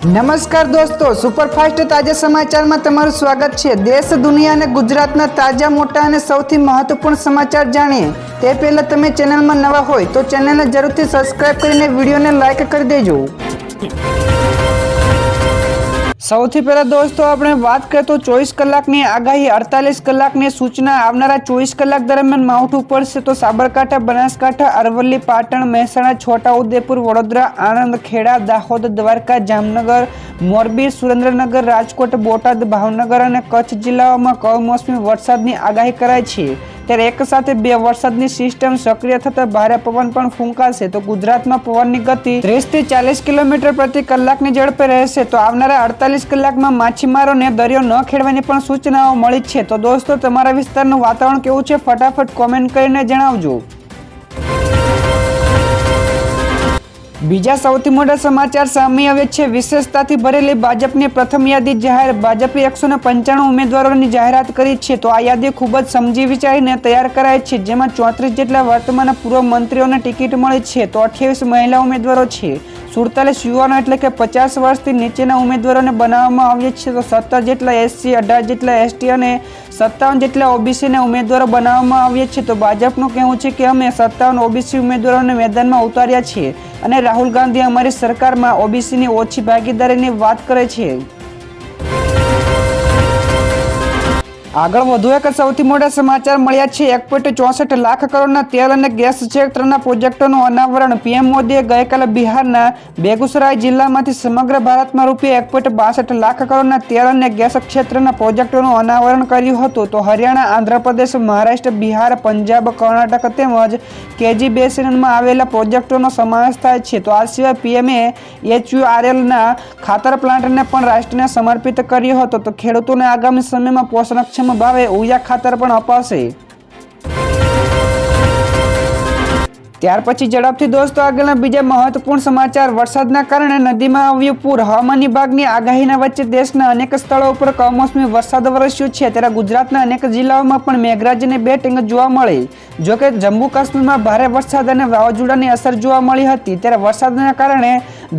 નમસ્કાર દોસ્તો, સુપરફાસ્ટ તાજા સમાચારમાં તમારું સ્વાગત છે। દેશ, દુનિયા અને ગુજરાતના તાજા, મોટા અને સૌથી મહત્વપૂર્ણ સમાચાર જાણીએ તે પહેલા તમે ચેનલમાં નવા હોય તો ચેનલને જરૂરથી સબસ્ક્રાઇબ કરીને વિડીયોને લાઇક કરી દેજો। સૌથી પહેલા દોસ્તો આપણે વાત કરીએ તો 24 કલાકની આગાહી, 48 કલાકની સૂચના। આવનારા 24 કલાક દરમિયાન માવઠું પડશે તો સાબરકાંઠા, બનાસકાંઠા, અરવલ્લી, પાટણ, મહેસાણા, છોટાઉદેપુર, વડોદરા, આણંદ, ખેડા, દાહોદ, દ્વારકા, જામનગર, મોરબી, સુરેન્દ્રનગર, રાજકોટ, બોટાદ, ભાવનગર અને કચ્છ જિલ્લાઓમાં કમોસમી વરસાદની આગાહી કરાઈ છે। ત્યારે એક સાથે બે વરસાદની સિસ્ટમ સક્રિય થતા ભારે પવન પણ ફૂંકાશે તો ગુજરાતમાં પવનની ગતિ 30 થી 40 કિલોમીટર પ્રતિ કલાકની ઝડપે રહેશે। તો આવનારા 48 કલાકમાં માછીમારોને દરિયો ન ખેડવાની પણ સૂચનાઓ મળી છે। તો દોસ્તો, તમારા વિસ્તારનું વાતાવરણ કેવું છે ફટાફટ કોમેન્ટ કરીને જણાવજો। બીજા સૌથી મોટા સમાચાર સામે આવે છે। વિશેષતાથી ભરેલી ભાજપની પ્રથમ યાદી જાહેર। ભાજપે 195 ઉમેદવારોની જાહેરાત કરી છે। તો આ યાદી ખૂબ જ સમજી વિચારીને તૈયાર કરાઈ છે, જેમાં 34 જેટલા વર્તમાન પૂર્વ મંત્રીઓને ટિકિટ મળી છે તો 28 મહિલા ઉમેદવારો છે। 47 યુવાનો એટલે કે 50 વર્ષથી નીચેના ઉમેદવારોને બનાવવામાં આવ્યા છે તો 17 જેટલા એસસી, 18 જેટલા એસટી અને 57 જેટલા ઓબીસીના ઉમેદવારો બનાવવામાં આવ્યા છે। તો ભાજપનું કહેવું છે કે અમે 57 ઓબીસી ઉમેદવારોને મેદાનમાં ઉતાર્યા છે અને રાહુલ ગાંધી અમારી સરકારમાં ઓબીસીની ઓછી ભાગીદારીની વાત કરે છે। આગળ વધુ એક સૌથી મોટા સમાચાર મળ્યા છે। 1.64 લાખ કરોડના તેલ અને ગેસ ક્ષેત્રના પ્રોજેક્ટોનું અનાવરણ। પીએમ મોદીએ ગઈકાલે બિહારના બેગુસરાય જિલ્લામાંથી સમગ્ર ભારતમાં ₹1.62 લાખ કરોડના તેલ અને ગેસ ક્ષેત્રના પ્રોજેક્ટોનું અનાવરણ કર્યું હતું। તો હરિયાણા, આંધ્રપ્રદેશ, મહારાષ્ટ્ર, બિહાર, પંજાબ, કર્ણાટક તેમજ કેજી બેસિનમાં આવેલા પ્રોજેક્ટોનો સમાવેશ થાય છે। તો આ સિવાય પીએમએ HURLના ખાતર પ્લાન્ટને પણ રાષ્ટ્રને સમર્પિત કર્યો હતો। તો ખેડૂતોને આગામી સમયમાં પોષણક્ષમ ભાવે ઉયા ખાતર પણ અપાશે। ત્યાર પછી ઝડપથી દોસ્તો આગળના બીજા મહત્વપૂર્ણ સમાચાર। વરસાદના કારણે નદીમાં આવ્યું પૂર। હવામાન વિભાગની આગાહીના વચ્ચે દેશના અનેક સ્થળો ઉપર કમોસમી વરસાદ વરસ્યો છે। ત્યારે ગુજરાતના અનેક જિલ્લાઓમાં પણ મેઘરાજાની બેટિંગ જોવા મળી। જોકે જમ્મુ કાશ્મીરમાં ભારે વરસાદ અને વાવાઝોડાની અસર જોવા મળી હતી। ત્યારે વરસાદના કારણે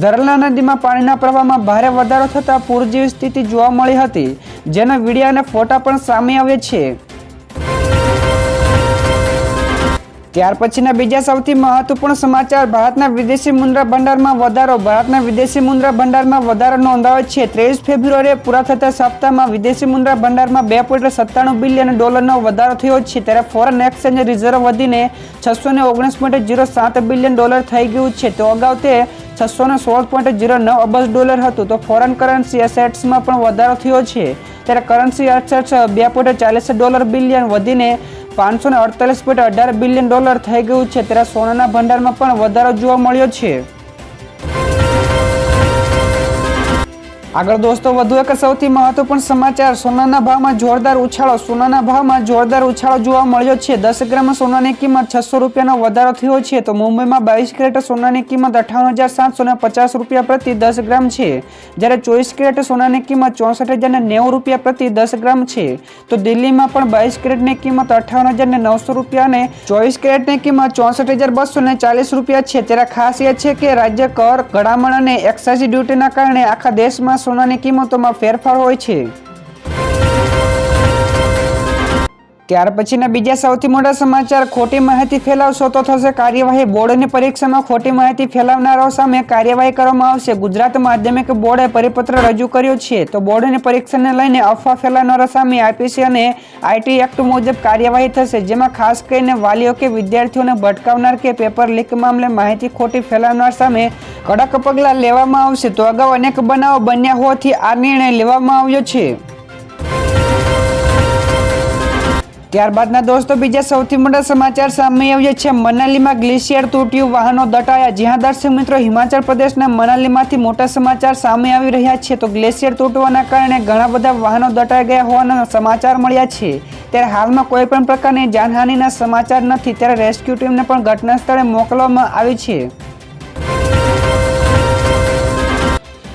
ધરલા નદીમાં પાણીના પ્રવાહમાં ભારે વધારો થતાં પૂર જેવી સ્થિતિ જોવા મળી હતી, જેનો વિડીયો અને ફોટા પણ સામે આવે છે। ત્યાર પછીના બીજા સૌથી મહત્વપૂર્ણ સમાચાર। ભારતના વિદેશી મુદ્રા ભંડારમાં વધારો। ભારતના વિદેશી મુદ્રા ભંડારમાં વધારો નોંધાયો છે। 23 ફેબ્રુઆરીએ પૂરા થતા સપ્તાહમાં વિદેશી મુદ્રા ભંડારમાં $2.97 બિલિયન વધારો થયો છે। ત્યારે ફોરેન એક્સચેન્જ રિઝર્વ વધીને $619.07 બિલિયન થઈ ગયું છે। તો અગાઉ તે $616.09 અબજ હતું। તો ફોરેન કરન્સી એસેટ્સમાં પણ વધારો થયો છે। ત્યારે કરન્સી એસેટ્સ $2.40 બિલિયન વધીને $548.18 બિલિયન થઈ ગયું છે। ત્યારે સોનાના ભંડારમાં પણ વધારો જોવા મળ્યો છે। આગળ દોસ્તો વધુ એક સૌથી મહત્વપૂર્ણ સમાચાર। સોનાના ભાવમાં જોરદાર ઉછાળો। સોનાના ભાવમાં જોરદાર ઉછાળો જોવા મળ્યો છે। 10 ગ્રામ સોનાની કિંમત ₹600નો વધારો થયો છે। તો મુંબઈમાં 22 કેરેટ સોનાની કિંમત ₹58,750 પ્રતિ 10 ગ્રામ છે, જ્યારે 24 કેરેટ સોનાની કિંમત ₹64,090 પ્રતિ 10 ગ્રામ છે। તો દિલ્હીમાં પણ 22 કેરેટની કિંમત ₹58,900 અને 24 કેરેટની કિંમત ₹64,240 છે। ત્યારે ખાસ એ છે કે રાજ્ય કર, ઘડામણ અને એક્સાઇઝ ડ્યુટીના કારણે આખા દેશમાં સોનાની કિંમતોમાં ફેરફાર હોય છે। ત્યાર પછીના બીજા સૌથી મોટા સમાચાર। ખોટી માહિતી ફેલાવશો તો થશે કાર્યવાહી। બોર્ડની પરીક્ષામાં ખોટી માહિતી ફેલાવનારાઓ સામે કાર્યવાહી કરવામાં આવશે। ગુજરાત માધ્યમિક બોર્ડે પરિપત્ર રજૂ કર્યો છે। તો બોર્ડની પરીક્ષાને લઈને અફવા ફેલાવનારા સામે આઈપીસી અને આઈટી એક્ટ મુજબ કાર્યવાહી થશે, જેમાં ખાસ કરીને વાલીઓ કે વિદ્યાર્થીઓને ભટકાવનાર કે પેપર લીક મામલે માહિતી ખોટી ફેલાવનાર સામે કડક પગલાં લેવામાં આવશે। તો અગાઉ અનેક બનાવો બન્યા હોવાથી આ નિર્ણય લેવામાં આવ્યો છે। ત્યારબાદના દોસ્તો બીજા સૌથી મોટા સમાચાર સામે આવ્યા છે। મનાલીમાં ગ્લેશિયર તૂટ્યું, વાહનો દટાયા। જ્યાં દર્શક મિત્રો, હિમાચલ પ્રદેશના મનાલીમાંથી મોટા સમાચાર સામે આવી રહ્યા છે। તો ગ્લેશિયર તૂટવાના કારણે ઘણા બધા વાહનો દટાઈ ગયા હોવાના સમાચાર મળ્યા છે। ત્યારે હાલમાં કોઈ પણ પ્રકારની જાનહાનિના સમાચાર નથી। ત્યારે રેસ્ક્યુ ટીમને પણ ઘટના સ્થળે મોકલવામાં આવી છે।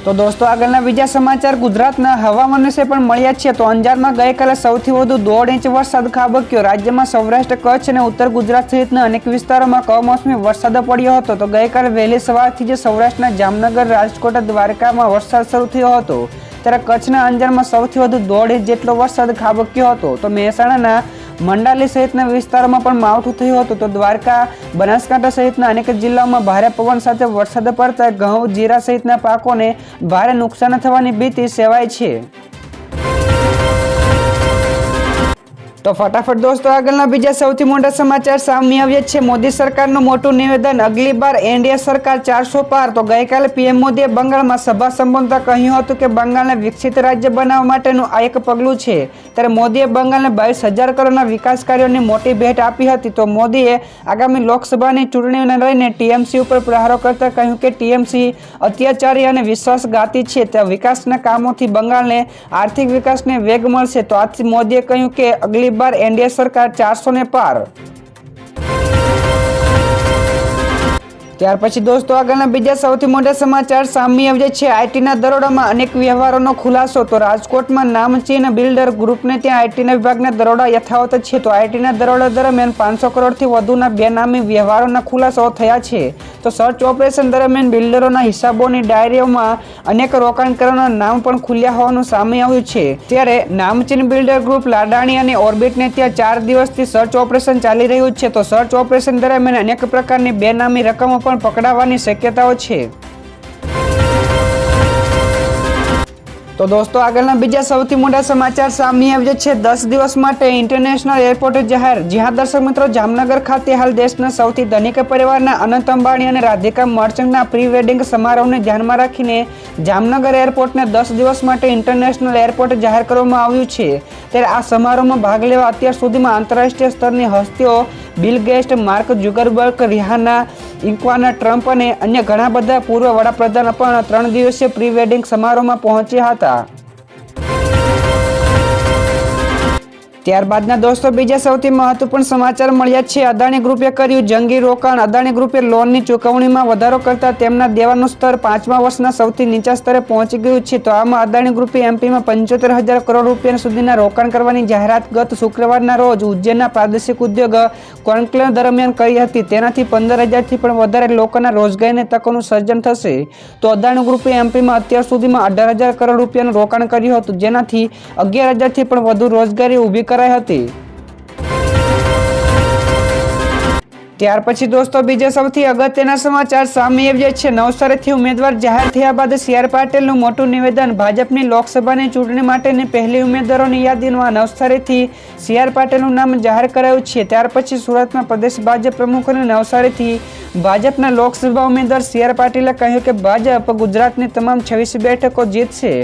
તો દોસ્તો આગળના બીજા સમાચાર ગુજરાતના હવામાન વિશે પણ મળ્યા છે. તો અંજારમાં ગઈકાલે સૌથી વધુ 1.5 ઇંચ વરસાદ ખાબક્યો. રાજ્યમાં સૌરાષ્ટ્ર, કચ્છ અને ઉત્તર ગુજરાત સહિતના અનેક વિસ્તારોમાં કમોસમી વરસાદ પડ્યો હતો. તો ગઈકાલે વહેલી સવારથી જ સૌરાષ્ટ્રના જામનગર, રાજકોટ, દ્વારકામાં વરસાદ શરૂ થયો હતો. ત્યારે કચ્છના અંજારમાં સૌથી વધુ 1.5 ઇંચ જેટલો વરસાદ ખાબક્યો હતો. તો મહેસાણાના મંડાલી સહિતના વિસ્તારોમાં પણ માવઠું થયું હતું. તો દ્વારકા, બનાસકાંઠા સહિતના અનેક જિલ્લાઓમાં ભારે પવન સાથે વરસાદ પડતા ઘઉં, જીરા સહિતના પાકોને ભારે નુકસાન થવાની ભીતિ સેવાય છે. તો ફટાફટ દોસ્તો આગળના બીજા સૌથી મોટા સમાચાર સામે આવ્યા છે. મોદી સરકારનું મોટું નિવેદન, અગલી બાર એનડીએ સરકાર 400 પાર. તો ગઈકાલે પીએમ મોદીએ બંગાળમાં સભા સંબોધતા કહ્યું હતું કે બંગાળને વિકસિત રાજ્ય બનાવવા માટેનું આ એક પગલું છે. ત્યારે મોદીએ બંગાળને 22,000 કરોડના વિકાસ કાર્યોની મોટી ભેટ આપી હતી. તો મોદીએ આગામી લોકસભાની ચૂંટણીઓને લઈને ટીએમસી ઉપર પ્રહારો કરતા કહ્યું કે ટીએમસી અત્યાચારી અને વિશ્વાસઘાતી છે. તે વિકાસના કામોથી બંગાળને આર્થિક વિકાસને વેગ મળશે. તો આથી મોદીએ કહ્યું કે અગલી બાર એનડીએ સરકાર 400 ને પાર. ત્યાર પછી દોસ્તો આગળના બીજા સૌથી મોટા સમાચાર સામે આવ્યા છે. આઈટીના દરોડામાં અનેક વ્યવહારોનો ખુલાસો. તો રાજકોટમાં નામચીન બિલ્ડર ગ્રુપને ત્યાં આઈટીના વિભાગના દરોડા યથાવત છે. તો આઈટીના દરોડા દરમિયાન 500 કરોડથી વધુના બેનામી વ્યવહારોના ખુલાસો થયા છે. તો સર્ચ ઓપરેશન દરમિયાન બિલ્ડરોના હિસાબોની ડાયરીઓમાં અનેક રોકાણકારોના નામ પણ ખુલ્યા હોવાનું સામે આવ્યું છે. ત્યારે નામચીન બિલ્ડર ગ્રુપ, લાડાણી અને ઓર્બિટને ત્યાં 4 દિવસથી સર્ચ ઓપરેશન ચાલી રહ્યું છે. તો સર્ચ ઓપરેશન દરમિયાન અનેક પ્રકારની બેનામી રકમો પણ પકડાવાની શક્યતાઓ છે. તો દોસ્તો આગળના બીજા સૌથી મોટા સમાચાર સામે આવ્યા છે. 10 દિવસ માટે ઇન્ટરનેશનલ એરપોર્ટ જાહેર. જ્યાં દર્શક મિત્રો, જામનગર ખાતે હાલ દેશના સૌથી ધનિક પરિવારના અનંત અંબાણી અને રાધિકા મર્ચન્ટના પ્રી વેડિંગ સમારોહને ધ્યાનમાં રાખીને જામનગર એરપોર્ટને 10 દિવસ માટે ઇન્ટરનેશનલ એરપોર્ટ જાહેર કરવામાં આવ્યું છે. ત્યારે આ સમારોહમાં ભાગ લેવા અત્યાર સુધીમાં આંતરરાષ્ટ્રીય સ્તરની હસ્તીઓ Bill Gates, Mark Zuckerberg, Rihanna, ઇક્વાના ટ્રમ્પ અને અન્ય ઘણા બધા પૂર્વ વડાપ્રધાન પણ 3 દિવસીય પ્રી વેડિંગ સમારોહમાં પહોંચ્યા હતા. ત્યારબાદના દોસ્તો બીજા સૌથી મહત્વપૂર્ણ સમાચાર મળ્યા છે. અદાણી ગ્રુપે કર્યું જંગી રોકાણ. અદાણી ગ્રુપે લોનની ચૂકવણીમાં વધારો કરતા તેમના દેવાનું સ્તર 5મા વર્ષના સૌથી નીચા સ્તરે પહોંચી ગયું છે. તો આમાં અદાણી ગ્રુપે એમપીમાં 75,000 કરોડ રૂપિયા સુધીના રોકાણ કરવાની જાહેરાત ગત શુક્રવારના રોજ ઉજ્જૈનના પ્રાદેશિક ઉદ્યોગ કોન્ક્લેવ દરમિયાન કરી હતી. તેનાથી 15,000થી પણ વધારે લોકોના રોજગારીની તકોનું સર્જન થશે. તો અદાણી ગ્રુપે એમપીમાં અત્યાર સુધીમાં 18,000 કરોડ રૂપિયાનું રોકાણ કર્યું હતું, જેનાથી 11,000થી પણ વધુ રોજગારી ઊભી કરાઈ હતી. ત્યાર પછી દોસ્તો બીજા સૌથી અગત્યના સમાચાર સામે આવ્યા છે. નવસારીથી ઉમેદવાર જાહેર થયા બાદ CR પાટીલનું મોટું નિવેદન. ભાજપની લોકસભાની ચૂંટણી માટેની પહેલી ઉમેદવારોની યાદીમાં નવસારીથી CR પાટીલનું નામ જાહેર કરાયું છે. ત્યાર પછી સુરતમાં પ્રદેશ ભાજપ પ્રમુખ અને નવસારીથી ભાજપના લોકસભા ઉમેદવાર CR પાટીલે કહ્યું કે ભાજપ ગુજરાતની તમામ 26 બેઠકો જીતશે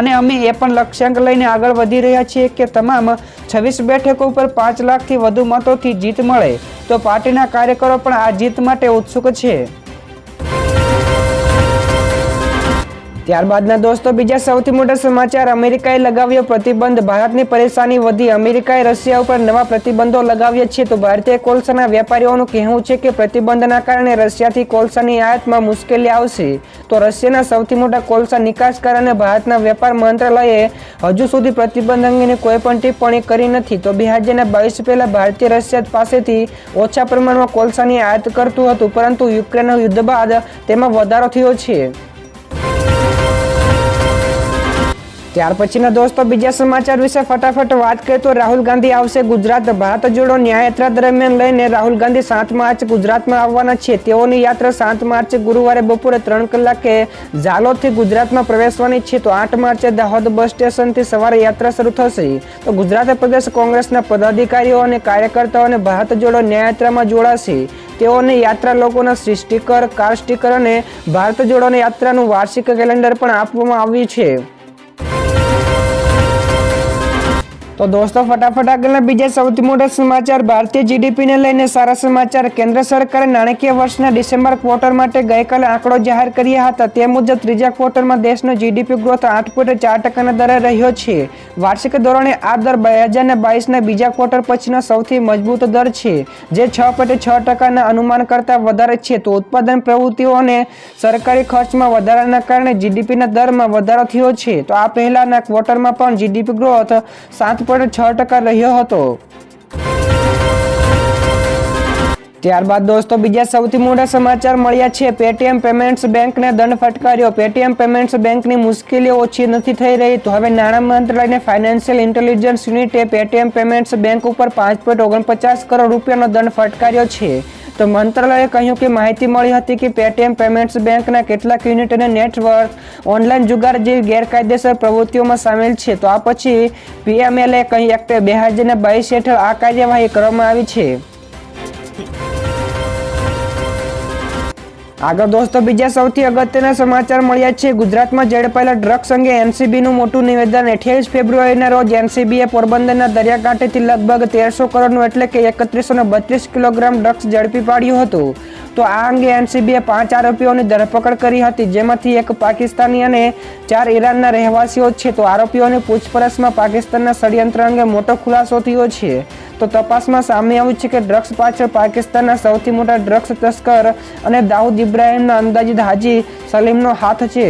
અને અમે એ પણ લક્ષ્યાંક લઈને આગળ વધી રહ્યા છીએ કે તમામ 26 બેઠકો ઉપર 5 લાખથી વધુ મતોથી જીત મળે. તો પાર્ટીના કાર્યકરો પણ આ જીત માટે ઉત્સુક છે. ત્યારબાદના દોસ્તો બીજા સૌથી મોટા સમાચાર. અમેરિકાએ લગાવ્યો પ્રતિબંધ. ભારતની પરેશાની વધી. અમેરિકાએ રશિયા ઉપર નવા પ્રતિબંધો લગાવ્યા છે. તો ભારતીય કોલસાના વેપારીઓનું કહેવું છે કે પ્રતિબંધના કારણે રશિયાથી કોલસાની આયાતમાં મુશ્કેલી આવશે. તો રશિયાના સૌથી મોટા કોલસા નિકાસકાર અને ભારતના વેપાર મંત્રાલયે હજુ સુધી પ્રતિબંધ અંગેની કોઈ પણ ટિપ્પણી કરી નથી. તો 2022 પહેલા ભારતીય રશિયા પાસેથી ઓછા પ્રમાણમાં કોલસાની આયાત કરતું હતું, પરંતુ યુક્રેનના યુદ્ધ બાદ તેમાં વધારો થયો છે. ત્યાર પછીના દોસ્તો બીજા સમાચાર વિશે ફટાફટ વાત કરીએ તો રાહુલ ગાંધી આવશે ગુજરાત. ભારત જોડો ન્યાયયાત્રા દરમિયાન લઈને રાહુલ ગાંધી 7 માર્ચ ગુજરાતમાં આવવાના છે. તેઓની યાત્રા 7 માર્ચે ગુરુવારે બપોરે 3 કલાકે ઝાલોદથી ગુજરાતમાં પ્રવેશવાની છે. તો 8 માર્ચે દાહોદ બસ સ્ટેશનથી સવારે યાત્રા શરૂ થશે. તો ગુજરાત પ્રદેશ કોંગ્રેસના પદાધિકારીઓ અને કાર્યકર્તાઓને ભારત જોડો ન્યાયયાત્રામાં જોડાશે. તેઓની યાત્રા લોકોના સ્ટીકર, કાર સ્ટીકર અને ભારત જોડો યાત્રાનું વાર્ષિક કેલેન્ડર પણ આપવામાં આવ્યું છે. તો દોસ્તો ફટાફટ આગળના બીજા સૌથી મોટા સમાચાર ભારતીય જીડીપીને લઈને સારા સમાચાર. કેન્દ્ર સરકારે નાણાકીય વર્ષના ડિસેમ્બર ક્વાર્ટર માટે ગઈકાલે આંકડો જાહેર કર્યા હતા. તે મુજબ ત્રીજા ક્વાર્ટરમાં દેશનો જીડીપી ગ્રોથ 8.4% દરે રહ્યો છે. વાર્ષિક ધોરણે આ દર 2022ના બીજા ક્વાર્ટર પછીનો સૌથી મજબૂત દર છે, જે 6.6%ના અનુમાન કરતાં વધારે છે. તો ઉત્પાદન પ્રવૃત્તિઓ અને સરકારી ખર્ચમાં વધારાના કારણે જીડીપીના દરમાં વધારો થયો છે. તો આ પહેલાના ક્વાર્ટરમાં પણ જીડીપી ગ્રોથ 7.6% રહ્યો હતો. ત્યારબાદ દોસ્તો બીજા સૌથી મોટા સમાચાર મળ્યા છે. પેટીએમ પેમેન્ટ્સ બેંકને દંડ ફટકાર્યો. પેટીએમ પેમેન્ટ્સ બેંકની મુશ્કેલીઓ ઓછી નથી થઈ રહી. તો હવે નાણાં મંત્રાલયને ફાઇનાન્શિયલ ઇન્ટેલિજન્સ યુનિટે પેટીએમ પેમેન્ટ્સ બેંક ઉપર 5.49 કરોડ રૂપિયાનો દંડ ફટકાર્યો છે. તો મંત્રાલયે કહ્યું કે માહિતી મળી હતી કે પેટીએમ પેમેન્ટ્સ બેંકના કેટલાક યુનિટ અને નેટવર્ક ઓનલાઈન જુગાર જેવી ગેરકાયદેસર પ્રવૃત્તિઓમાં સામેલ છે. તો આ પછી પીએમએલએ કહી એક્ટ 2022 હેઠળ આ કાર્યવાહી કરવામાં આવી છે. આગળ દોસ્તો બીજા સૌથી અગત્યના સમાચાર મળ્યા છે. ગુજરાતમાં ઝડપાયેલા ડ્રગ્સ અંગે એનસીબીનું મોટું નિવેદન. 28 ફેબ્રુઆરીના રોજ એનસીબીએ પોરબંદરના દરિયાકાંઠેથી લગભગ 1300 કરોડનું એટલે કે 3132 કિલોગ્રામ ડ્રગ્સ ઝડપી પાડ્યું હતું. તો આ અંગે એનસીબીએ 5 આરોપીઓની ધરપકડ કરી હતી, જેમાંથી એક પાકિસ્તાની અને 4 ઈરાનના રહેવાસીઓ છે. તો આરોપીઓની પૂછપરછમાં પાકિસ્તાનના ષડયંત્ર અંગે મોટો ખુલાસો થયો છે. તો તપાસમાં સામે આવ્યું છે કે ડ્રગ્સ પાછળ પાકિસ્તાનના સૌથી મોટા ડ્રગ્સ તસ્કર અને દાઉદ ઇબ્રાહિમના અંદાજિત હાજી સલીમનો હાથ છે.